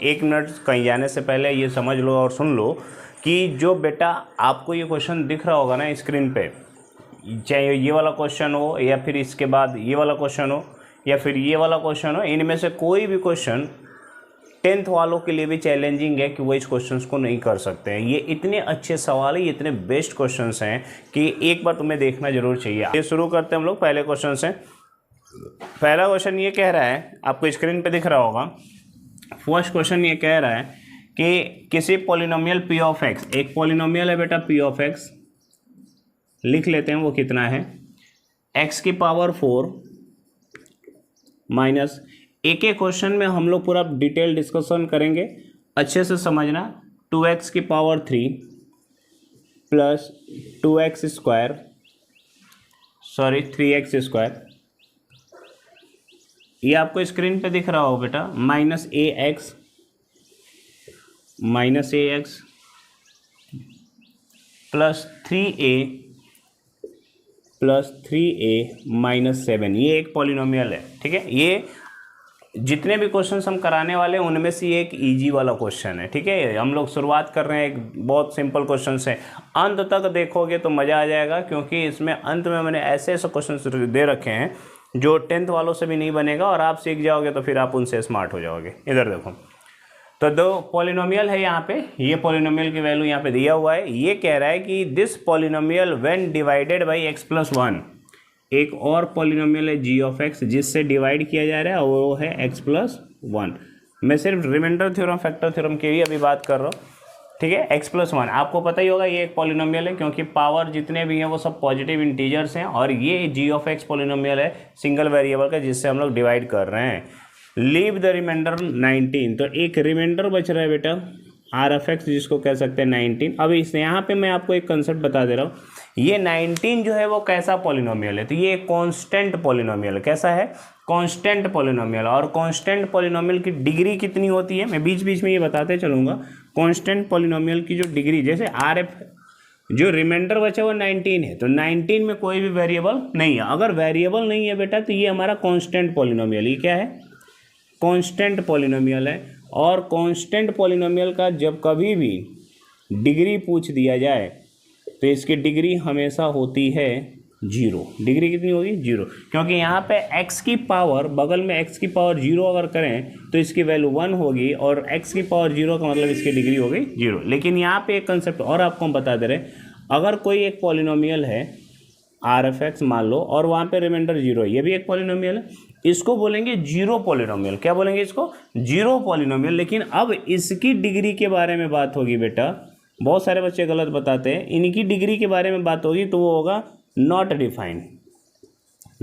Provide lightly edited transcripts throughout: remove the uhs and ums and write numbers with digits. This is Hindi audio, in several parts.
1 मिनट कहीं जाने से पहले ये समझ लो और सुन लो कि जो बेटा आपको ये क्वेश्चन दिख रहा होगा ना स्क्रीन पे, चाहे ये वाला क्वेश्चन हो या फिर इसके बाद ये वाला क्वेश्चन हो या फिर ये वाला क्वेश्चन हो, इनमें से कोई भी क्वेश्चन 10th वालों के लिए भी चैलेंजिंग है कि वो इस क्वेश्चंस को नहीं कर सकते हैं। ये इतने अच्छे सवाल है, ये इतने बेस्ट क्वेश्चंस हैं कि एक बार तुम्हें देखना जरूर चाहिए। ये शुरू करते हैं हम लोग पहले क्वेश्चन से। पहला क्वेश्चन ये कह रहा है, आपको स्क्रीन पे दिख रहा होगा। फर्स्ट क्वेश्चन ये कह रहा है कि किसी पॉलिनोमियल p ऑफ x, एक पॉलिनोमियल है बेटा p ऑफ x, लिख लेते हैं वो कितना है, x की पावर 4 माइनस, एक एक क्वेश्चन में हम लोग पूरा डिटेल डिस्कशन करेंगे, अच्छे से समझना। 2x की power 3 plus 2x square, sorry 3x square, ये आपको स्क्रीन पे दिख रहा हो बेटा, minus ax plus 3a plus 3a minus 7, ये एक पॉलिनोमियल है। ठीक है, ये जितने भी क्वेश्चंस हम कराने वाले हैं उनमें से एक इजी वाला क्वेश्चन है। ठीक है, हम लोग शुरुआत कर रहे हैं, एक बहुत सिंपल क्वेश्चन से, अंत तक देखोगे तो मज़ा आ जाएगा, क्योंकि इसमें अंत में मैंने ऐसे ऐसे क्वेश्चन दे रखे हैं जो 10th वालों से भी नहीं बनेगा, और आप सीख जाओगे तो फिर आप उनसे स्मार्ट हो जाओगे। इधर देखो, तो दो पॉलिनोमियल है यहाँ पे, ये पॉलिनोमियल की वैल्यू यहाँ पे दिया हुआ है। ये कह रहा है कि this polynomial when divided by x plus 1, एक और पॉलिनोमियल है g ऑफ x जिससे डिवाइड किया जा रहा है, और वो है x प्लस 1। मैं सिर्फ रिमाइंडर थ्योरम, फैक्टर थ्योरम की भी अभी बात कर रहा हूँ। ठीक है, x प्लस 1 आपको पता ही होगा, ये एक पॉलिनोमियल है क्योंकि पावर जितने भी हैं वो सब पॉजिटिव इंटीजर्स हैं, और ये g ऑफ x पॉलिनोमियल है सिंगल वेरिएबल का, जिससे हम लोग डिवाइड कर रहे हैं। लीव द रिमाइंडर 19, तो एक रिमाइंडर बच रहा है बेटा r ऑफ x, जिसको कह सकते हैं 19। अब इस यहाँ पे मैं आपको एक कंसेप्ट बता दे रहा हूँ, ये 19 जो है वो कैसा पॉलिनोमियल है, तो ये कांस्टेंट पॉलिनोमियल है। कैसा है? Constant polynomial. और कांस्टेंट पॉलिनोमियल की डिग्री कितनी होती है, मैं बीच बीच में ये बताते चलूँगा। कांस्टेंट पॉलिनोमियल की जो डिग्री, जैसे आर एफ, जो रिमाइंडर बचा वो 19 है, तो 19 में कोई भी वेरिएबल नहीं है। अगर वेरिएबल नहीं है बेटा तो ये हमारा कांस्टेंट पॉलिनोमियल, ये क्या है? कांस्टेंट पॉलिनोमियल है। और कांस्टेंट पॉलिनोमियल का जब कभी भी डिग्री पूछ दिया जाए तो इसकी डिग्री हमेशा होती है 0। डिग्री कितनी होगी? 0, क्योंकि यहाँ पे x की पावर, बगल में x की पावर 0 अगर करें तो इसकी वैल्यू 1 होगी, और x की पावर 0 का मतलब इसकी डिग्री हो गई 0। लेकिन यहाँ पे एक कंसेप्ट और आपको हम बता दे रहे हैं, अगर कोई एक पॉलिनोमियल है आर एफ एक्स मान लो, और वहाँ पे रिमाइंडर 0 है, ये भी एक पॉलिनोमियल है, इसको बोलेंगे जीरो पॉलिनोमियल। क्या बोलेंगे इसको? Zero polynomial. लेकिन अब इसकी डिग्री के बारे में बात होगी बेटा, बहुत सारे बच्चे गलत बताते हैं, इनकी डिग्री के बारे में बात होगी तो वो होगा नॉट डिफाइंड।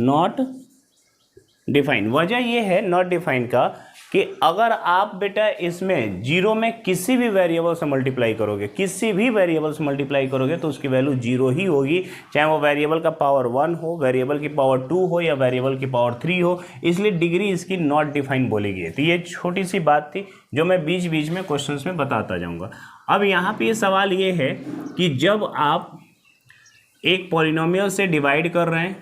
नॉट डिफाइंड, वजह ये है नॉट डिफाइंड का कि अगर आप बेटा इसमें 0 में किसी भी वेरिएबल से मल्टीप्लाई करोगे, किसी भी वेरिएबल से मल्टीप्लाई करोगे तो उसकी वैल्यू 0 ही होगी, चाहे वो वेरिएबल का पावर 1 हो, वेरिएबल की पावर 2 हो, या वेरिएबल की पावर 3 हो, इसलिए डिग्री इसकी नॉट डिफाइंड बोली गई है। तो ये छोटी सी बात थी जो मैं बीच बीच में क्वेश्चंस में बताता जाऊँगा। अब यहाँ पे ये सवाल ये है कि जब आप एक पॉलिनोमियल से डिवाइड कर रहे हैं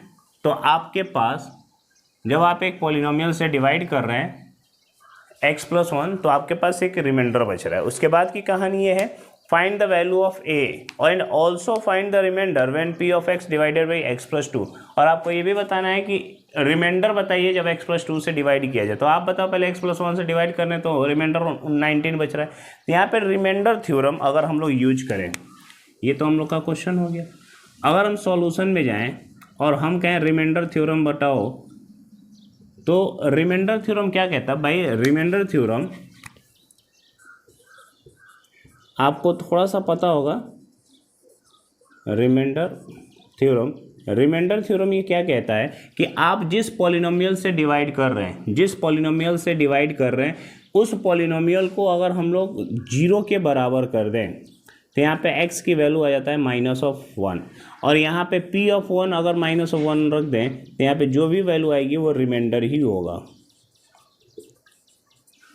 तो आपके पास, जब आप एक पॉलिनोमियल से डिवाइड कर रहे हैं x प्लस 1, तो आपके पास एक रिमाइंडर बच रहा है। उसके बाद की कहानी ये है, find the value of a and also find the reminder when p of x divided by x plus 2। और आपको ये भी बताना है कि रिमाइंडर बताइए जब x प्लस 2 से डिवाइड किया जाए। तो आप बताओ, पहले x प्लस 1 से डिवाइड करने तो रिमाइंडर 19 बच रहा है। तो यहाँ पर रिमाइंडर थ्योरम अगर हम लोग यूज करें, ये तो हम लोग का क्वेश्चन हो गया। अगर हम सॉल्यूशन में जाएं और हम कहें रिमाइंडर थ्योरम बताओ, तो रिमाइंडर थ्योरम क्या कहता है भाई? रिमाइंडर थ्योरम आपको थोड़ा सा पता होगा। रिमाइंडर थ्योरम ये क्या कहता है कि आप जिस पॉलिनोमियल से डिवाइड कर रहे हैं, जिस पॉलिनोमियल से डिवाइड कर रहे हैं, उस पॉलिनोमियल को अगर हम लोग 0 के बराबर कर दें तो यहाँ पे x की वैल्यू आ जाता है -1, और यहाँ पे p ऑफ 1 अगर -1 रख दें तो यहाँ पे जो भी वैल्यू आएगी वो रिमाइंडर ही होगा।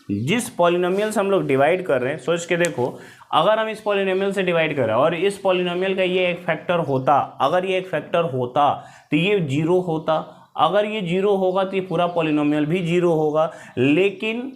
जिस पॉलिनोमियल से हम लोग डिवाइड कर रहे हैं, सोच के देखो, अगर हम इस पॉलिनोमियल से डिवाइड कर रहे हैं और इस पॉलिनोमियल का ये एक फैक्टर होता, अगर ये एक फैक्टर होता तो ये 0 होता, अगर ये 0 होगा तो ये पूरा पॉलिनोमियल भी 0 होगा। लेकिन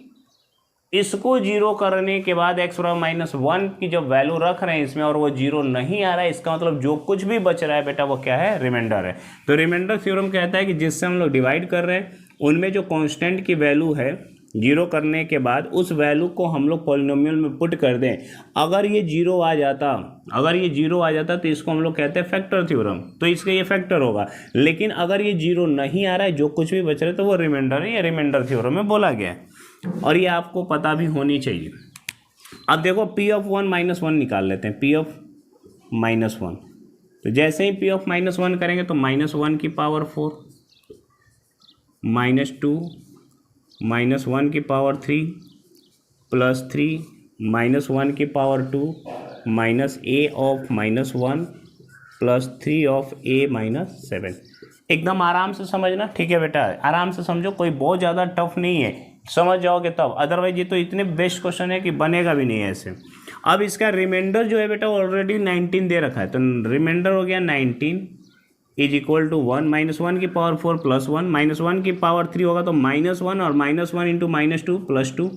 इसको जीरो करने के बाद एक्स बराबर माइनस वन की जब वैल्यू रख रहे हैं इसमें और वो जीरो नहीं आ रहा है, इसका मतलब जो कुछ भी बच रहा है बेटा वो क्या है, रिमाइंडर है। तो रिमाइंडर थ्योरम कहता है कि जिससे हम लोग डिवाइड कर रहे हैं उनमें जो कांस्टेंट की वैल्यू है जीरो करने के बाद उस वैल्यू को हम लोग पॉलिनोमियल में पुट कर दें, अगर ये जीरो आ जाता तो इसको हम लोग कहते हैं फैक्टर थ्योरम, तो इसका ये फैक्टर होगा। लेकिन अगर ये जीरो नहीं आ रहा है, जो कुछ भी बच रहा है, तो वो रिमाइंडर है, ये रिमाइंडर थ्योरम में बोला गया है और ये आपको पता भी होनी चाहिए। अब देखो P of one minus one निकाल लेते हैं, पी ऑफ माइनस वन, तो जैसे ही पी ऑफ माइनस वन करेंगे तो माइनस वन की power four, minus two, minus one की power three, plus three, minus one की power two, minus A of minus one, plus three of A minus seven. एकदम आराम से समझना, ठीक है बेटा, आराम से समझो, कोई बहुत ज़्यादा टफ नहीं है, समझ जाओगे तब, अदरवाइज ये तो इतने बेस्ट क्वेश्चन है कि बनेगा भी नहीं ऐसे। अब इसका रिमाइंडर जो है बेटा ऑलरेडी 19 दे रखा है, तो रिमाइंडर हो गया 19 is equal to one, minus one की power four plus one, minus one की पावर थ्री होगा तो माइनस वन, और minus one into minus two plus two,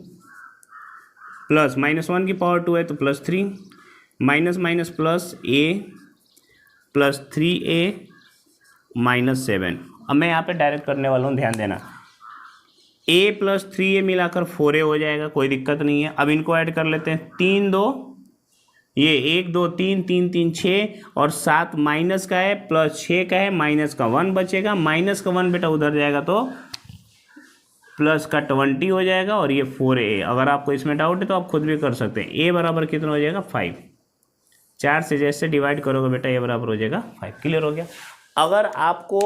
plus minus one की पावर टू है तो plus three, minus minus plus A, plus three A minus seven. अब मैं यहाँ पे डायरेक्ट करने वाला हूँ, ध्यान देना, ए प्लस थ्री ए मिलाकर फोर ए हो जाएगा, कोई दिक्कत नहीं है। अब इनको ऐड कर लेते हैं, तीन दो, ये एक दो तीन, तीन तीन छः, और सात माइनस का है प्लस छः का है, माइनस का वन बचेगा, माइनस का वन बेटा उधर जाएगा तो प्लस का 20 हो जाएगा, और ये 4a। अगर आपको इसमें डाउट है तो आप खुद भी कर सकते हैं। a बराबर कितना हो जाएगा 5, 4 से जैसे डिवाइड करोगे बेटा a बराबर हो जाएगा 5। क्लियर हो गया। अगर आपको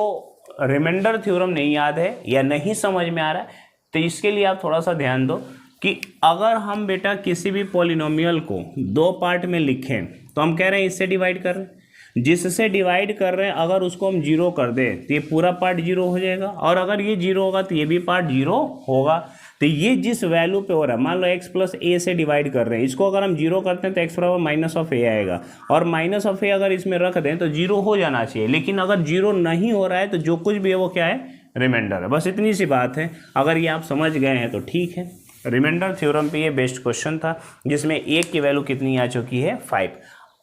रिमाइंडर थ्योरम नहीं याद है या नहीं समझ में आ रहा है तो इसके लिए आप थोड़ा सा ध्यान दो कि अगर हम बेटा किसी भी पॉलिनोमियल को दो पार्ट में लिखें तो हम कह रहे हैं इससे डिवाइड कर रहे हैं, जिससे डिवाइड कर रहे हैं अगर उसको हम जीरो कर दें तो ये पूरा पार्ट जीरो हो जाएगा, और अगर ये जीरो होगा तो ये भी पार्ट जीरो होगा। तो ये जिस वैल्यू पे हो रहा है, मान लो x प्लस ए से डिवाइड कर रहे हैं, इसको अगर हम जीरो करते हैं तो x बराबर माइनस ऑफ ए आएगा, और माइनस ऑफ ए अगर इसमें रख दें तो जीरो हो जाना चाहिए। लेकिन अगर जीरो नहीं हो रहा है तो जो कुछ भी है वो क्या है, रिमाइंडर है। बस इतनी सी बात है, अगर ये आप समझ गए हैं तो ठीक है। रिमाइंडर थ्योरम पे ये बेस्ट क्वेश्चन था जिसमें ए की वैल्यू कितनी आ चुकी है 5।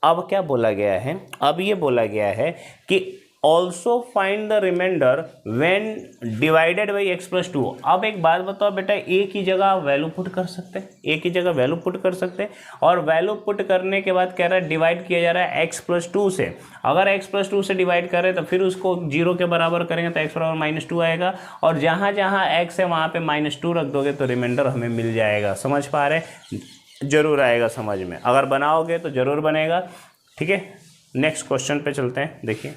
अब क्या बोला गया है, अब ये बोला गया है कि also find the reminder when divided by x plus 2। अब एक बात बताओ बेटा, ए की जगह वैल्यू पुट कर सकते हैं, ए की जगह वैल्यू पुट कर सकते हैं, और वैल्यू पुट करने के बाद कह रहा है डिवाइड किया जा रहा है x प्लस 2 से। अगर x प्लस 2 से डिवाइड करें तो फिर उसको जीरो के बराबर करेंगे तो x बराबर माइनस 2 आएगा, और जहाँ जहाँ x है वहाँ पे माइनस 2 रख दोगे तो रिमाइंडर हमें मिल जाएगा। समझ पा रहे, जरूर आएगा समझ में, अगर बनाओगे तो जरूर बनेगा। ठीक है, नेक्स्ट क्वेश्चन पे चलते हैं। देखिए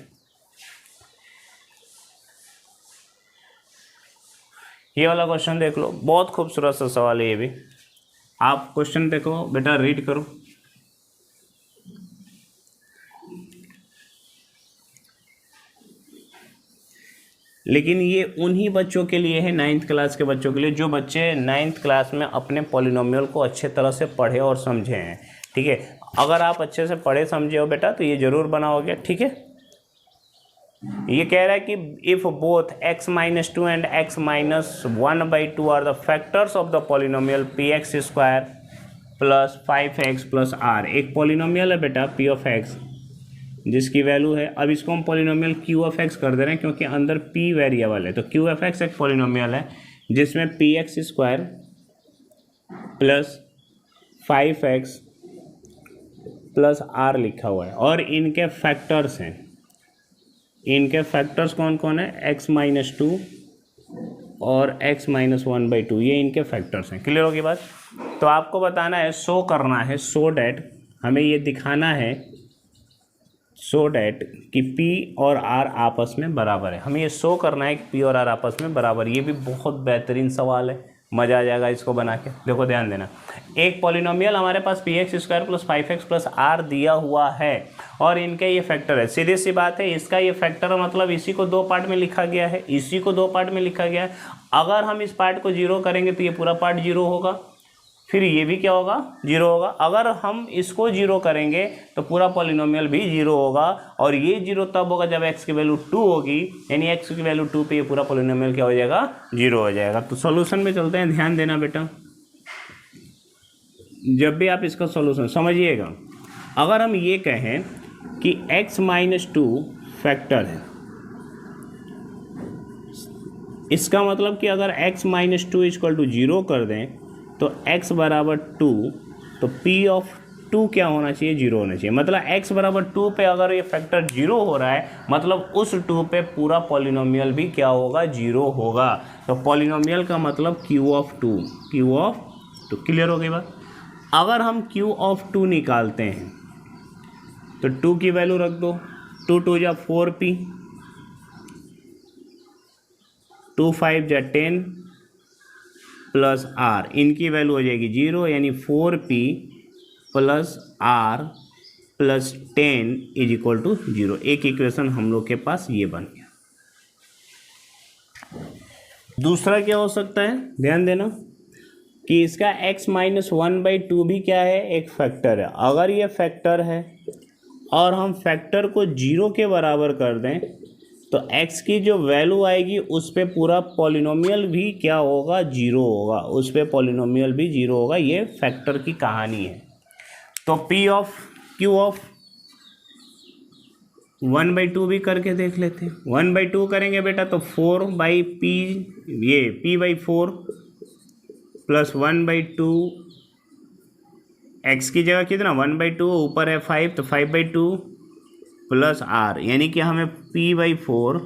ये वाला क्वेश्चन देख लो, बहुत खूबसूरत सा सवाल है ये भी। आप क्वेश्चन देखो बेटा, रीड करो। लेकिन ये उन्हीं बच्चों के लिए है, 9th क्लास के बच्चों के लिए, जो बच्चे 9th क्लास में अपने पॉलिनोमियल को अच्छे तरह से पढ़े और समझे हैं। ठीक है, अगर आप अच्छे से पढ़े समझे हो बेटा तो ये जरूर बनाओगे। ठीक है, ये कह रहा है कि if both x minus 2 and x minus 1/2 are the factors of the polynomial p x square plus 5x plus r। एक पॉलिनोमियल है बेटा p ऑफ x जिसकी वैल्यू है, अब इसको हम पॉलिनोमियल q ऑफ x कर दे रहे हैं क्योंकि अंदर p वेरिएबल है। तो q ऑफ x एक पॉलिनोमियल है जिसमें px square plus 5x plus r लिखा हुआ है, और इनके फैक्टर्स हैं। इनके फैक्टर्स कौन कौन है, x माइनस 2 और x माइनस 1/2, ये इनके फैक्टर्स हैं। क्लियर होगी बात। तो आपको बताना है, शो करना है, सो डैट हमें ये दिखाना है, सो डैट कि p और r आपस में बराबर है। हमें ये शो करना है कि p और r आपस में बराबर। ये भी बहुत बेहतरीन सवाल है, मज़ा आ जाएगा इसको बना के। देखो ध्यान देना, एक पॉलिनोमियल हमारे पास P x square plus 5x plus r दिया हुआ है और इनके ये फैक्टर है। सीधी सी बात है, इसका ये फैक्टर मतलब इसी को दो पार्ट में लिखा गया है, इसी को दो पार्ट में लिखा गया है। अगर हम इस पार्ट को जीरो करेंगे तो ये पूरा पार्ट जीरो होगा, फिर ये भी क्या होगा, जीरो होगा। अगर हम इसको जीरो करेंगे तो पूरा पॉलिनोमियल भी जीरो होगा, और ये जीरो तब होगा जब x की वैल्यू 2 होगी, यानी x की वैल्यू 2 पे ये पूरा पॉलिनोमियल क्या हो जाएगा, जीरो हो जाएगा। तो सॉल्यूशन में चलते हैं, ध्यान देना बेटा। जब भी आप इसका सॉल्यूशन समझिएगा, अगर हम ये कहें कि x-2 फैक्टर है, इसका मतलब कि अगर x-2 इक्वल टू 0 कर दें तो x बराबर 2, तो p ऑफ 2 क्या होना चाहिए, 0 होना चाहिए। मतलब x बराबर 2 पे अगर ये फैक्टर 0 हो रहा है, मतलब उस 2 पे पूरा पॉलिनोमियल भी क्या होगा, 0 होगा। तो पॉलिनोमियल का मतलब q ऑफ 2, क्लियर हो गई बात। अगर हम q ऑफ 2 निकालते हैं तो 2 की वैल्यू रख दो, 2 2 जा 4p, 2 5 जा 10 प्लस r, इनकी वैल्यू हो जाएगी 0, यानी 4p plus r plus 10 is equal to 0। एक इक्वेशन हम लोग के पास ये बन गया। दूसरा क्या हो सकता है, ध्यान देना कि इसका x-1/2 भी क्या है, एक फैक्टर है। अगर ये फैक्टर है और हम फैक्टर को 0 के बराबर कर दें तो x की जो वैल्यू आएगी उस पे पूरा पॉलिनोमियल भी क्या होगा, 0 होगा, उस पे पॉलिनोमियल भी 0 होगा। ये फैक्टर की कहानी है। तो q ऑफ 1/2 भी करके देख लेते हैं। 1/2 करेंगे बेटा तो 4/p, ये p/4 प्लस 1/2, x की जगह कितना 1/2, ऊपर है 5 तो 5/2 प्लस r, यानी कि हमें p/4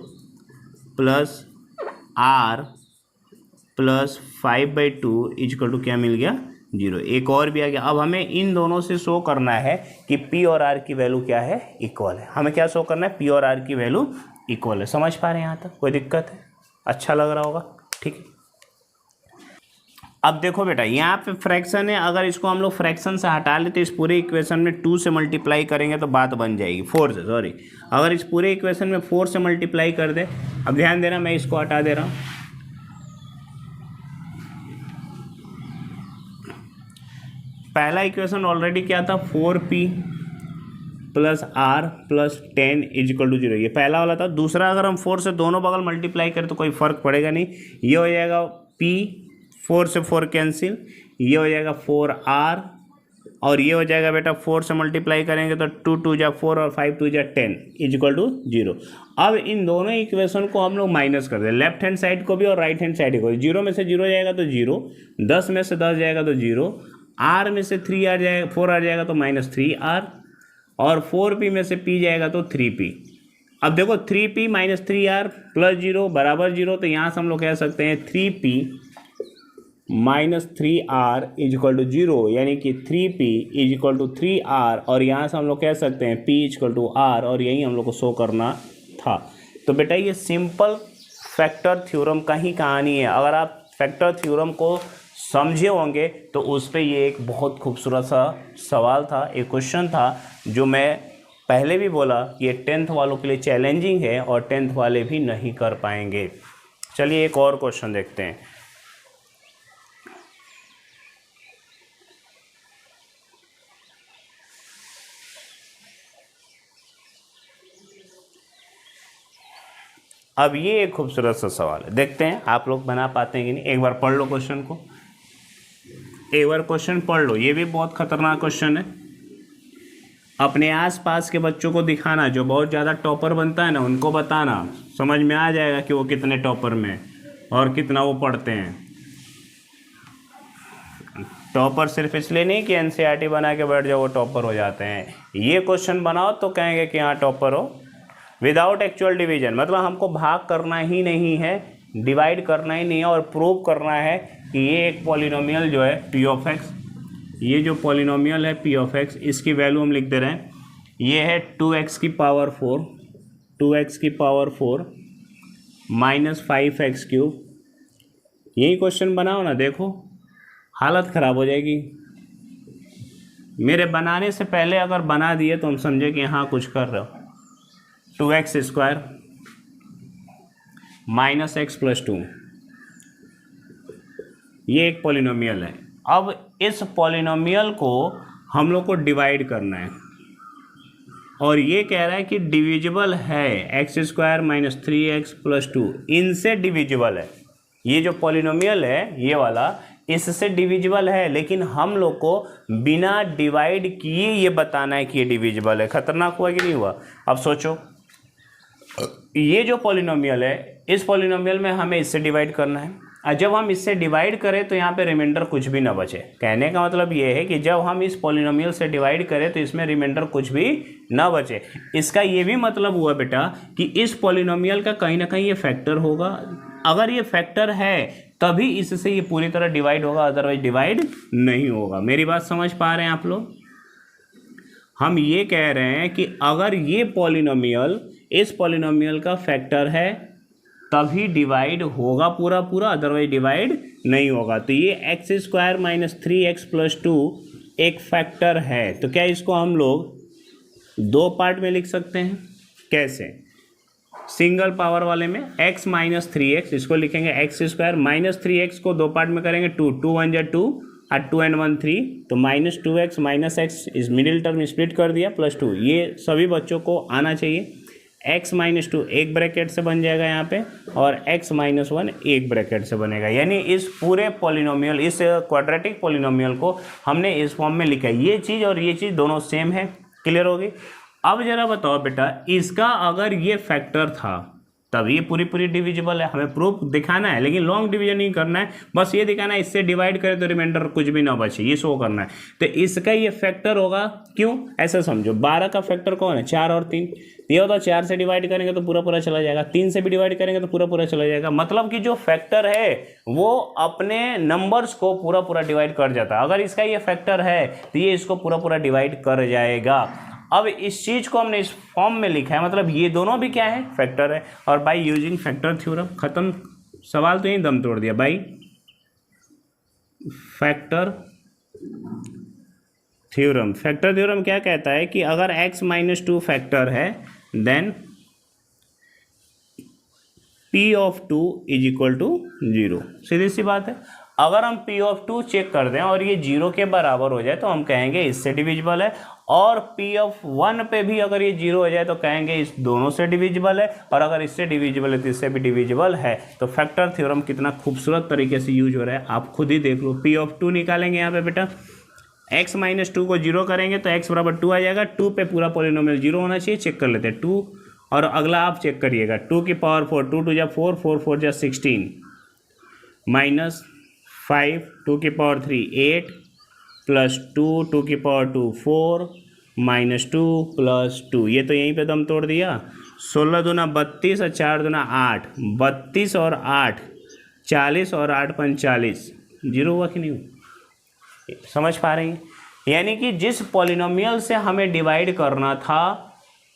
plus r plus 5/2 equal to क्या मिल गया, 0। एक और भी आ गया। अब हमें इन दोनों से शो करना है कि p और r की वैल्यू क्या है, इक्वल है। हमें क्या शो करना है, p और r की वैल्यू इक्वल है। समझ पा रहे हैं यहाँ तक, कोई दिक्कत है, अच्छा लग रहा होगा, ठीक है। अब देखो बेटा, यहाँ पे फ्रैक्शन है, अगर इसको हम लोग फ्रैक्शन से हटा लेते इस पूरे इक्वेशन में 2 से मल्टीप्लाई करेंगे तो बात बन जाएगी, 4 से, सॉरी। अगर इस पूरे इक्वेशन में 4 से मल्टीप्लाई कर दे, अब ध्यान देना मैं इसको हटा दे रहा हूँ। पहला इक्वेशन ऑलरेडी क्या था, 4p plus r plus 10 is equal to 0, ये पहला वाला था। दूसरा अगर हम 4 से दोनों बगल मल्टीप्लाई करें तो कोई फ़र्क पड़ेगा नहीं, ये हो जाएगा p, 4 से 4 कैंसिल, ये हो जाएगा 4r, और ये हो जाएगा बेटा 4 से मल्टीप्लाई करेंगे तो 2 2 जा 4 और 5 2 जा 10 इज इक्वल टू 0। अब इन दोनों इक्वेशन को हम लोग माइनस कर दें, लेफ्ट हैंड साइड को भी और राइट हैंड साइड को। 0 में से 0 जाएगा तो 0, 10 में से 10 जाएगा तो 0, r में से 3 आ जाएगा, 4 आ जाएगा तो -3r, और 4p में से p जाएगा तो 3p। अब देखो 3p माइनस 3r प्लस 0 बराबर 0, तो यहाँ से हम लोग कह सकते हैं 3p minus 3r is equal to 0, यानी कि 3p is equal to 3r, और यहाँ से हम लोग कह सकते हैं p is equal to r, और यही हम लोग को शो करना था। तो बेटा ये सिंपल फैक्टर थ्योरम का ही कहानी है। अगर आप फैक्टर थ्योरम को समझे होंगे तो उस पर ये एक बहुत खूबसूरत सा सवाल था, एक क्वेश्चन था, जो मैं पहले भी बोला ये 10th वालों के लिए चैलेंजिंग है और 10th वाले भी नहीं कर पाएंगे। चलिए एक और क्वेश्चन देखते हैं। अब ये एक खूबसूरत सा सवाल है, देखते हैं आप लोग बना पाते हैं कि नहीं। एक बार पढ़ लो क्वेश्चन को, एक बार क्वेश्चन पढ़ लो, ये भी बहुत खतरनाक क्वेश्चन है। अपने आसपास के बच्चों को दिखाना, जो बहुत ज़्यादा टॉपर बनता है ना, उनको बताना, समझ में आ जाएगा कि वो कितने टॉपर में और कितना वो पढ़ते हैं। टॉपर सिर्फ इसलिए नहीं कि एनसीईआरटी बना के बैठ जाओ वो टॉपर हो जाते हैं। ये क्वेश्चन बनाओ तो कहेंगे कि हाँ टॉपर हो। विदाउट एक्चुअल डिवीजन, मतलब हमको भाग करना ही नहीं है, डिवाइड करना ही नहीं है, और प्रूव करना है कि ये एक पॉलिनोमियल जो है p ऑफ x, ये जो पॉलिनोमियल है p ऑफ x, इसकी वैल्यू हम लिख दे रहे हैं, ये है 2x की पावर 4, 2x की पावर 4 माइनस 5x क्यूब। यही क्वेश्चन बनाओ ना, देखो हालत ख़राब हो जाएगी। मेरे बनाने से पहले अगर बना दिए तो हम समझे कि हाँ कुछ कर रहे हो। 2x square minus x plus 2, ये एक पॉलिनोमियल है। अब इस पॉलिनोमियल को हम लोग को डिवाइड करना है, और ये कह रहा है कि डिविजिबल है, x square minus 3x plus 2 इनसे डिविजिबल है। ये जो पॉलिनोमियल है ये वाला, इससे डिविजिबल है, लेकिन हम लोग को बिना डिवाइड किए ये बताना है कि ये डिविजिबल है। खतरनाक हुआ कि नहीं हुआ? अब सोचो, ये जो पॉलिनोमियल है, इस पॉलिनोमियल में हमें इससे डिवाइड करना है, और जब हम इससे डिवाइड करें तो यहाँ पे रिमाइंडर कुछ भी ना बचे। कहने का मतलब ये है कि जब हम इस पॉलिनोमियल से डिवाइड करें तो इसमें रिमाइंडर कुछ भी ना बचे। इसका ये भी मतलब हुआ बेटा कि इस पॉलिनोमियल का कहीं ना कहीं ये फैक्टर होगा। अगर ये फैक्टर है तभी इससे ये पूरी तरह डिवाइड होगा, अदरवाइज डिवाइड नहीं होगा। मेरी बात समझ पा रहे हैं आप लोग? हम ये कह रहे हैं कि अगर ये पॉलिनोमियल इस पॉलिनोमियल का फैक्टर है तभी डिवाइड होगा पूरा पूरा, अदरवाइज डिवाइड नहीं होगा। तो ये x square minus 3x plus 2 एक फैक्टर है। तो क्या इसको हम लोग दो पार्ट में लिख सकते हैं? कैसे? सिंगल पावर वाले में x माइनस 3x, इसको लिखेंगे एक्स स्क्वायर माइनस 3x को दो पार्ट में करेंगे 2, 2 1 जा 2 और 2 and 1 3, तो माइनस 2x माइनस x इस मिडिल टर्म स्प्लिट कर दिया प्लस 2। ये सभी बच्चों को आना चाहिए। x माइनस 2 एक ब्रैकेट से बन जाएगा यहाँ पे, और x माइनस 1 एक ब्रैकेट से बनेगा। यानी इस पूरे पॉलिनोमियल, इस क्वाड्रेटिक पॉलिनोमियल को हमने इस फॉर्म में लिखा है। ये चीज़ और ये चीज़ दोनों सेम है। क्लियर होगी? अब जरा बताओ बेटा, इसका अगर ये फैक्टर था तब ये पूरी पूरी डिविजिबल है। हमें प्रूफ दिखाना है, लेकिन लॉन्ग डिवीजन नहीं करना है, बस ये दिखाना है इससे डिवाइड करें तो रिमाइंडर कुछ भी ना बचे, ये शो करना है। तो इसका ये फैक्टर होगा। क्यों? ऐसा समझो, 12 का फैक्टर कौन है? 4 और 3। ये होता है 4 से डिवाइड करेंगे तो पूरा पूरा चला जाएगा, 3 से भी डिवाइड करेंगे तो पूरा पूरा चला जाएगा। मतलब कि जो फैक्टर है वो अपने नंबर्स को पूरा पूरा डिवाइड कर जाता है। अगर इसका ये फैक्टर है तो ये इसको पूरा पूरा डिवाइड कर जाएगा। अब इस चीज को हमने इस फॉर्म में लिखा है, मतलब ये दोनों भी क्या है? फैक्टर है। और बाय यूजिंग फैक्टर थ्योरम, खत्म सवाल, तो यही दम तोड़ दिया। By factor theorem, factor theorem क्या कहता है कि अगर x माइनस 2 फैक्टर है then p of 2 is equal to 0। सीधी सी बात है। अगर हम p ऑफ 2 चेक कर दें और ये 0 के बराबर हो जाए तो हम कहेंगे इससे डिविजिबल है, और p ऑफ 1 पे भी अगर ये 0 हो जाए तो कहेंगे इस दोनों से डिविजिबल है, और अगर इससे डिविजिबल है तो इससे भी डिविजिबल है। तो फैक्टर थ्योरम कितना खूबसूरत तरीके से यूज हो रहा है आप खुद ही देख लो। p ऑफ 2 निकालेंगे यहाँ पे बेटा, x माइनस 2 को 0 करेंगे तो x बराबर 2 आ जाएगा। 2 पे पूरा पॉलिनोमियल 0 होना चाहिए। चेक कर लेते हैं 2, और अगला आप चेक करिएगा 2 की पावर 4, 2 2 जा 4, 4 4 जा 16, माइनस 5, 2 की पावर 3 8, प्लस 2, 2 की पावर 2 4, माइनस 2 प्लस 2। ये तो यहीं पे दम तोड़ दिया। 16 दूना 32 और 4 दूना 8, 32 और 8 40 और 8 45, 0 हुआ कि नहीं हुआ? समझ पा रही हैं? यानी कि जिस पॉलिनोमियल से हमें डिवाइड करना था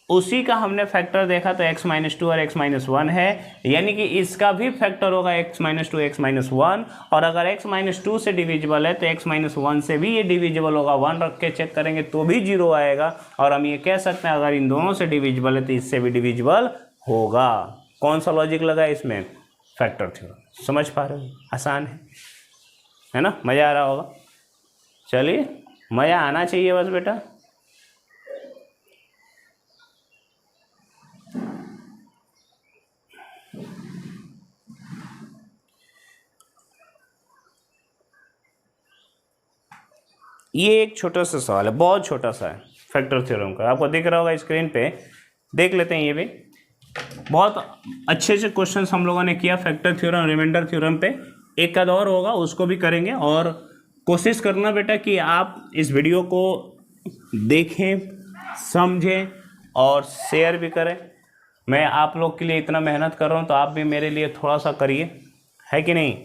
उसी का हमने फैक्टर देखा तो x माइनस 2 और x माइनस 1 है, यानी कि इसका भी फैक्टर होगा x माइनस 2 x माइनस 1। और अगर x माइनस 2 से डिविजिबल है तो x माइनस 1 से भी ये डिविजिबल होगा। 1 रख के चेक करेंगे तो भी 0 आएगा। और हम ये कह सकते हैं अगर इन दोनों से डिविजिबल है तो इससे भी डिविजिबल होगा। कौन सा लॉजिक लगा इसमें? Factor theorem. समझ पा रहे हो? आसान है ना? मज़ा आ रहा होगा। चलिए, मज़ा आना चाहिए बस बेटा। ये एक छोटा सा सवाल है, बहुत छोटा सा है फैक्टर थ्योरम का, आपको दिख रहा होगा स्क्रीन पे। देख लेते हैं। ये भी बहुत अच्छे से क्वेश्चंस हम लोगों ने किया फैक्टर थ्योरम, रिमाइंडर थ्योरम पे। एक आध और होगा, उसको भी करेंगे। और कोशिश करना बेटा कि आप इस वीडियो को देखें, समझें और शेयर भी करें। मैं आप लोग के लिए इतना मेहनत कर रहा हूँ तो आप भी मेरे लिए थोड़ा सा करिए, है कि नहीं?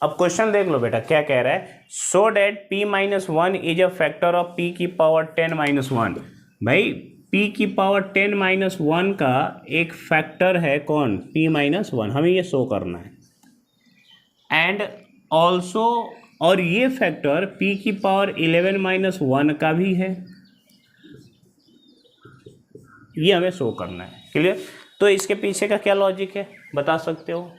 अब क्वेश्चन देख लो बेटा क्या कह रहा है। So that p minus 1 is a factor of p की पावर 10 माइनस 1। भाई p की पावर 10 माइनस 1 का एक फैक्टर है कौन? p minus 1। हमें ये शो करना है। एंड ऑल्सो, और ये फैक्टर p की पावर 11 माइनस 1 का भी है, ये हमें शो करना है। क्लियर? तो इसके पीछे का क्या लॉजिक है बता सकते हो?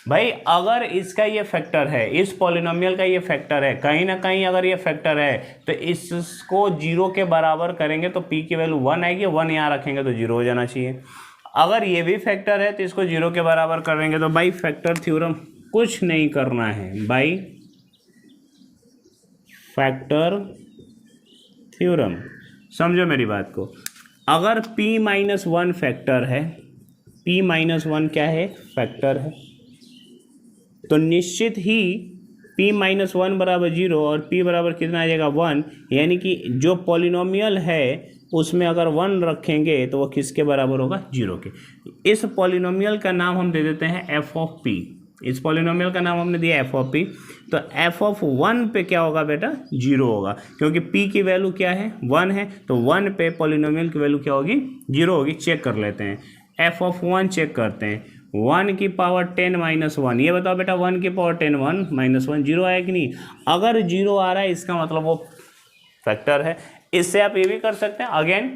भाई अगर इसका ये फैक्टर है, इस पॉलिनोमियल का ये फैक्टर है, कहीं ना कहीं अगर ये फैक्टर है तो इसको 0 के बराबर करेंगे तो p की वैल्यू 1 आएगी। 1 यहाँ रखेंगे तो 0 हो जाना चाहिए। अगर ये भी फैक्टर है तो इसको 0 के बराबर करेंगे तो भाई फैक्टर थ्योरम कुछ नहीं करना है, बाई फैक्टर थ्योरम। समझो मेरी बात को, अगर p-1 फैक्टर है, p-1 क्या है, फैक्टर है, तो निश्चित ही p-1 बराबर 0 और p बराबर कितना आ जाएगा 1, यानी कि जो पॉलिनोमियल है उसमें अगर 1 रखेंगे तो वो किसके बराबर होगा, 0 के। इस पॉलिनोमियल का नाम हम दे देते हैं एफ ऑफ पी। इस पॉलिनोमियल का नाम हमने दिया एफ ऑफ पी, तो एफ ऑफ 1 पे क्या होगा बेटा, 0 होगा, क्योंकि p की वैल्यू क्या है, 1 है, तो 1 पे पॉलिनोमियल की वैल्यू क्या होगी, 0 होगी। चेक कर लेते हैं, एफ ऑफ 1 चेक करते हैं, 1 की पावर 10 माइनस 1, ये बताओ बेटा 1 की पावर 10 1 माइनस 1 0 आया कि नहीं। अगर 0 आ रहा है इसका मतलब वो फैक्टर है। इससे आप ये भी कर सकते हैं, अगेन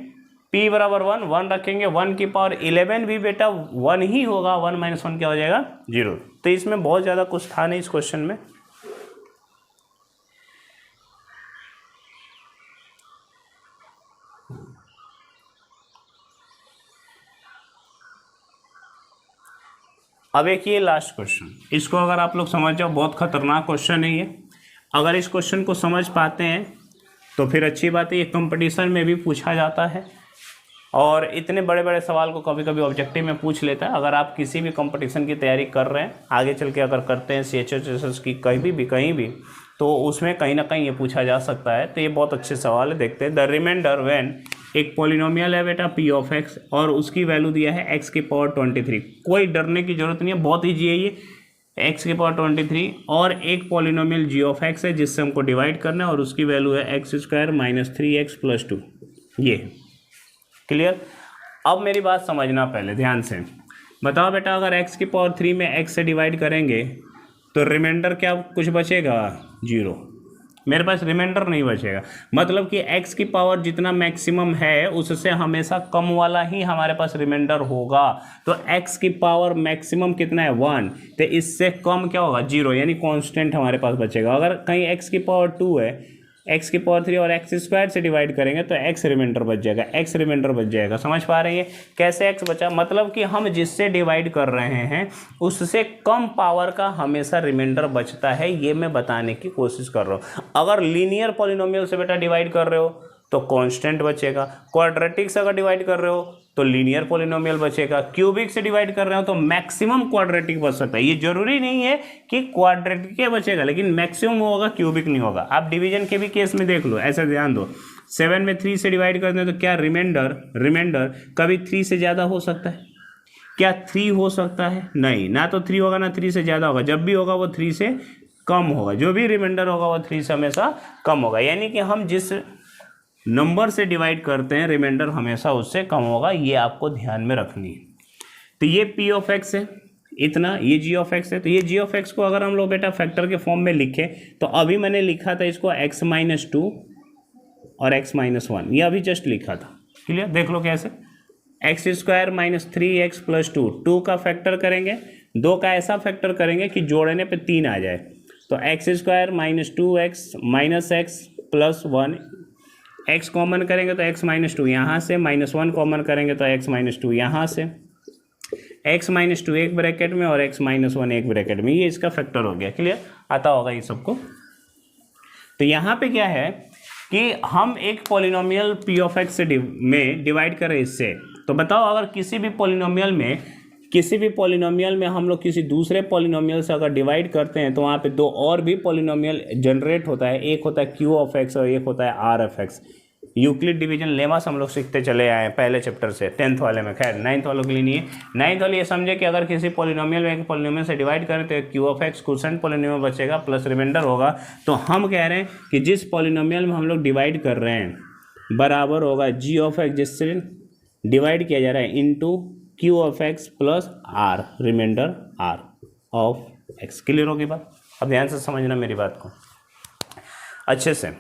p बराबर 1 रखेंगे, 1 की पावर 11 भी बेटा 1 ही होगा, 1 माइनस 1 क्या हो जाएगा, 0। तो इसमें बहुत ज़्यादा कुछ था नहीं इस क्वेश्चन में। अब एक ये लास्ट क्वेश्चन, इसको अगर आप लोग समझ जाओ, बहुत खतरनाक क्वेश्चन है ये। अगर इस क्वेश्चन को समझ पाते हैं तो फिर अच्छी बात है, ये कंपटीशन में भी पूछा जाता है और इतने बड़े बड़े सवाल को कभी कभी ऑब्जेक्टिव में पूछ लेता है। अगर आप किसी भी कंपटीशन की तैयारी कर रहे हैं, आगे चल के अगर करते हैं CHSS की कहीं भी तो उसमें कहीं ना कहीं ये पूछा जा सकता है। तो ये बहुत अच्छे सवाल है, देखते हैं। द रिमाइंडर व्हेन, एक पॉलिनोमियल है बेटा p ऑफ x और उसकी वैल्यू दिया है x की पावर 23। कोई डरने की जरूरत नहीं है, बहुत ईजी है ये, x की पावर 23 और एक पॉलिनोमियल g ऑफ x है जिससे हमको डिवाइड करना है और उसकी वैल्यू है x² माइनस 3x प्लस 2। ये क्लियर। अब मेरी बात समझना पहले ध्यान से, बताओ बेटा अगर x की पावर 3 में x से डिवाइड करेंगे तो रिमाइंडर क्या कुछ बचेगा, 0। मेरे पास रिमाइंडर नहीं बचेगा, मतलब कि x की पावर जितना मैक्सिमम है उससे हमेशा कम वाला ही हमारे पास रिमाइंडर होगा। तो x की पावर मैक्सिमम कितना है, 1, तो इससे कम क्या होगा, 0, यानी कांस्टेंट हमारे पास बचेगा। अगर कहीं x की पावर 2 है, x की पावर 3 और x² से डिवाइड करेंगे तो x रिमाइंडर बच जाएगा, x रिमाइंडर बच जाएगा। समझ पा रहे हैं कैसे x बचा, मतलब कि हम जिससे डिवाइड कर रहे हैं उससे कम पावर का हमेशा रिमाइंडर बचता है, ये मैं बताने की कोशिश कर रहा हूँ। अगर लीनियर पॉलिनोमियल से बेटा डिवाइड कर रहे हो तो कांस्टेंट बचेगा, क्वाड्रेटिक से अगर डिवाइड कर रहे हो तो लीनियर पॉलिनोमियल बचेगा, क्यूबिक से डिवाइड कर रहे हो तो मैक्सिमम क्वाड्रेटिक बच सकता है। ये जरूरी नहीं है कि क्वाड्रेटिक बचेगा, लेकिन मैक्सिमम होगा, क्यूबिक नहीं होगा। आप डिवीजन के भी केस में देख लो, ऐसे ध्यान दो, 7 में 3 से डिवाइड करते हैं तो क्या रिमाइंडर कभी 3 से ज़्यादा हो सकता है, क्या 3 हो सकता है, नहीं, ना तो 3 होगा ना 3 से ज़्यादा होगा, जब भी होगा वो 3 से कम होगा, जो भी रिमाइंडर होगा वो 3 से हमेशा कम होगा। यानी कि हम जिस नंबर से डिवाइड करते हैं रिमाइंडर हमेशा उससे कम होगा, ये आपको ध्यान में रखनी है। तो ये p ऑफ x है इतना, ये g ऑफ x है, तो ये g ऑफ x को अगर हम लोग बेटा फैक्टर के फॉर्म में लिखें तो अभी मैंने लिखा था इसको x माइनस 2 और x माइनस 1, ये अभी जस्ट लिखा था। क्लियर, देख लो कैसे, x² माइनस 3x प्लस 2, 2 का फैक्टर करेंगे, 2 का ऐसा फैक्टर करेंगे कि जोड़ने पे 3 आ जाए, तो x² minus 2x minus x plus 1, x common करेंगे तो x माइनस 2 यहाँ से, माइनस 1 कॉमन करेंगे तो x माइनस 2 यहाँ से, x माइनस 2 एक ब्रैकेट में और x माइनस 1 एक ब्रैकेट में, ये इसका फैक्टर हो गया। क्लियर, आता होगा ये सबको। तो यहाँ पे क्या है कि हम एक पॉलिनोमियल p ऑफ x से में डिवाइड करें इससे, तो बताओ अगर किसी भी पॉलिनोमियल में हम लोग किसी दूसरे पॉलिनोमियल से अगर डिवाइड करते हैं तो वहाँ पे 2 और भी पॉलिनोमियल जनरेट होता है, एक होता है q ऑफ x और एक होता है r of x। Euclid division lemmas हम लोग सीखते चले आए हैं पहले चैप्टर से, 10th वाले में, खैर 9th वालों के लिए नहीं है। 9th वाले ये समझे कि अगर किसी पॉलिनोमियल में एक पॉलिनोमियल से डिवाइड करें तो q of x quotient polynomial बचेगा प्लस रिमाइंडर होगा। तो हम कह रहे हैं कि जिस पॉलिनोमियल में हम लोग डिवाइड कर रहे हैं बराबर होगा g ऑफ x जिससे डिवाइड किया जा रहा है into q of x plus r reminder r of x। Clear होगी बात, अब ध्यान से समझना मेरी बात को अच्छे से।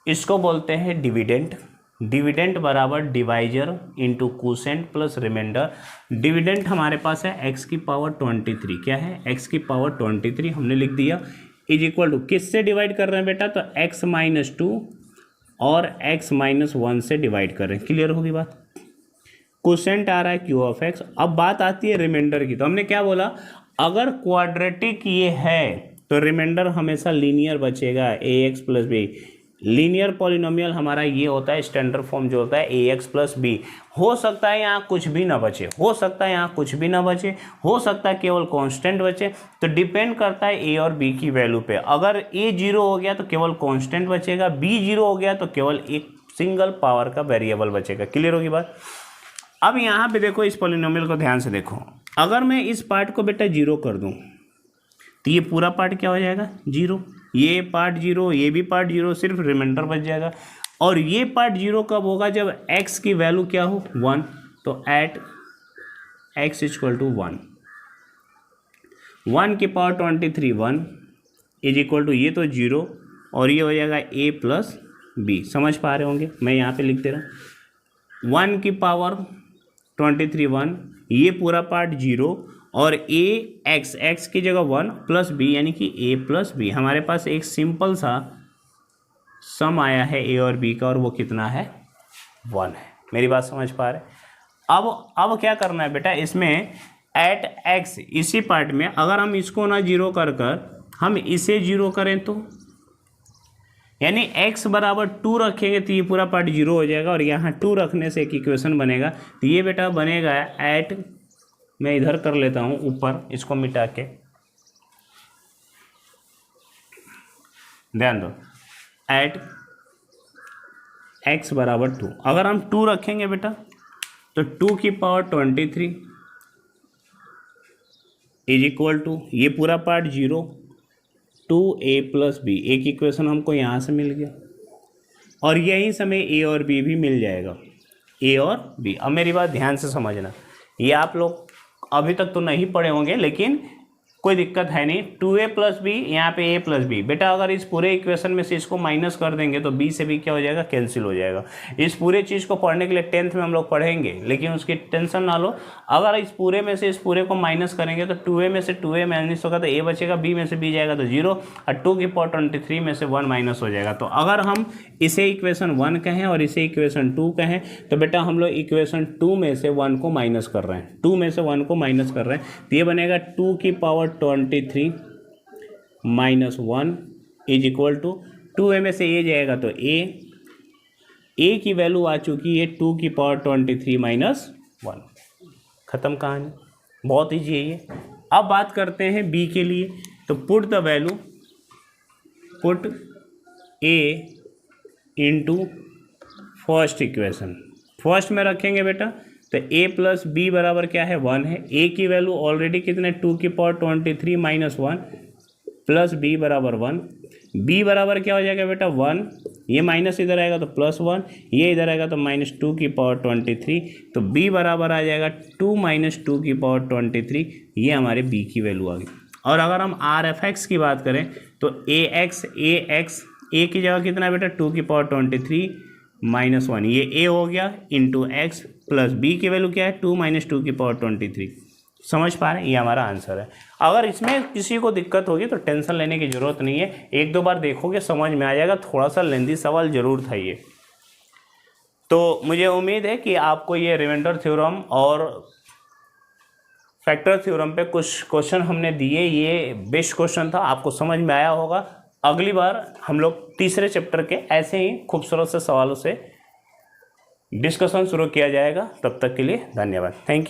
इसको बोलते हैं डिविडेंड, डिविडेंड बराबर divisor into quotient plus reminder. Dividend हमारे पास है x की पावर 23, क्या है x की पावर 23 हमने लिख दिया, इज इक्वल टू किससे डिवाइड कर रहे हैं बेटा, तो x माइनस 2 और x माइनस 1 से डिवाइड कर रहे हैं। क्लियर होगी बात, क्वोशंट आ रहा है q ऑफ x। अब बात आती है रिमाइंडर की, तो हमने क्या बोला, अगर क्वाड्रेटिक ये है तो रिमाइंडर हमेशा लीनियर बचेगा, A X plus B. Linear polynomial हमारा ये होता है, स्टैंडर्ड फॉर्म जो होता है ए एक्स प्लस बी। हो सकता है यहाँ कुछ भी ना बचे, हो सकता है यहाँ कुछ भी ना बचे, हो सकता है केवल कांस्टेंट बचे। तो डिपेंड करता है ए और बी की वैल्यू पे। अगर ए 0 हो गया तो केवल कांस्टेंट बचेगा, बी 0 हो गया तो केवल एक सिंगल पावर का वेरिएबल बचेगा। क्लियर होगी बात। अब यहाँ पे देखो, इस पॉलिनोमियल को ध्यान से देखो। अगर मैं इस पार्ट को बेटा 0 कर दूँ तो ये पूरा पार्ट क्या हो जाएगा, 0। ये पार्ट 0, ये भी पार्ट 0, सिर्फ रिमाइंडर बच जाएगा। और ये पार्ट 0 कब होगा, जब x की वैल्यू क्या हो, 1। तो एट x इक्वल टू 1, 1 की पावर 23 1 इज इक्वल टू, ये तो 0 और ये हो जाएगा a प्लस बी। समझ पा रहे होंगे, मैं यहाँ पे लिख दे रहा हूँ 1 की पावर 23 1, ये पूरा पार्ट 0 और x की जगह 1 प्लस बी यानी कि a प्लस बी। हमारे पास एक सिंपल सा सम आया है a और b का, और वो कितना है, 1 है। मेरी बात समझ पा रहे। अब क्या करना है बेटा, इसमें एट x, इसी पार्ट में अगर हम इसको ना 0 कर हम इसे 0 करें तो, यानी x बराबर 2 रखेंगे तो ये पूरा पार्ट 0 हो जाएगा, और यहाँ 2 रखने से एक इक्वेशन बनेगा। तो ये बेटा बनेगा एट, मैं इधर कर लेता हूँ ऊपर, इसको मिटा के, ध्यान दो, एट x बराबर 2। अगर हम 2 रखेंगे बेटा तो 2 की पावर 23 इज इक्वल टू, ये पूरा पार्ट 0, 2a प्लस बी। एक इक्वेशन हमको यहाँ से मिल गया, और यहीं से हमें a और b भी मिल जाएगा, a और b। अब मेरी बात ध्यान से समझना, ये आप लोग अभी तक तो नहीं पढ़े होंगे, लेकिन कोई दिक्कत है नहीं। 2a प्लस बी, यहाँ पे a प्लस बी। बेटा अगर इस पूरे इक्वेशन में से इसको माइनस कर देंगे तो b से b क्या हो जाएगा, कैंसिल हो जाएगा। इस पूरे चीज़ को पढ़ने के लिए 10th में हम लोग पढ़ेंगे, लेकिन उसकी टेंशन ना लो। अगर इस पूरे में से इस पूरे को माइनस करेंगे तो 2a में से 2a माइनस होगा तो a बचेगा, b में से b जाएगा तो 0, और 2 की पावर 23 में से 1 माइनस हो जाएगा। तो अगर हम इसे इक्वेशन 1 कहें और इसे इक्वेशन 2 कहें तो बेटा हम लोग इक्वेशन 2 में से 1 को माइनस कर रहे हैं, 2 में से 1 को माइनस कर रहे हैं। तो ये बनेगा 2 की power 23 minus 1 is equal to, 2a में से a जाएगा तो a की वैल्यू आ चुकी है 2 की पावर 23 माइनस 1। खत्म कहानी, बहुत ईजी है ये। अब बात करते हैं b के लिए। तो put the value, put a into first equation. First में रखेंगे बेटा तो a प्लस बी बराबर क्या है, 1 है। a की वैल्यू ऑलरेडी कितने, 2 की पावर 23 माइनस 1 प्लस b बराबर 1। b बराबर क्या हो जाएगा बेटा, 1। ये माइनस इधर आएगा तो प्लस 1, ये इधर आएगा तो माइनस 2 की पावर 23। तो b बराबर आ जाएगा 2 माइनस 2 की पावर 23। ये हमारे b की वैल्यू आ गई। और अगर हम आर एफ एक्स की बात करें तो a की जगह कितना है बेटा, 2 की पावर 23 माइनस 1, ये a हो गया, इंटू एक्स प्लस b की वैल्यू क्या है, 2 माइनस 2 की पावर 23। समझ पा रहे हैं, ये हमारा आंसर है। अगर इसमें किसी को दिक्कत होगी तो टेंशन लेने की ज़रूरत नहीं है, 1-2 बार देखोगे समझ में आ जाएगा। थोड़ा सा लेंदी सवाल जरूर था ये। तो मुझे उम्मीद है कि आपको ये रिमाइंडर थ्योरम और फैक्टर थ्योरम पे कुछ क्वेश्चन हमने दिए, ये बेस्ट क्वेश्चन था, आपको समझ में आया होगा। अगली बार हम लोग तीसरे चैप्टर के ऐसे ही खूबसूरत से सवालों से डिस्कशन शुरू किया जाएगा। तब तक के लिए धन्यवाद, थैंक यू।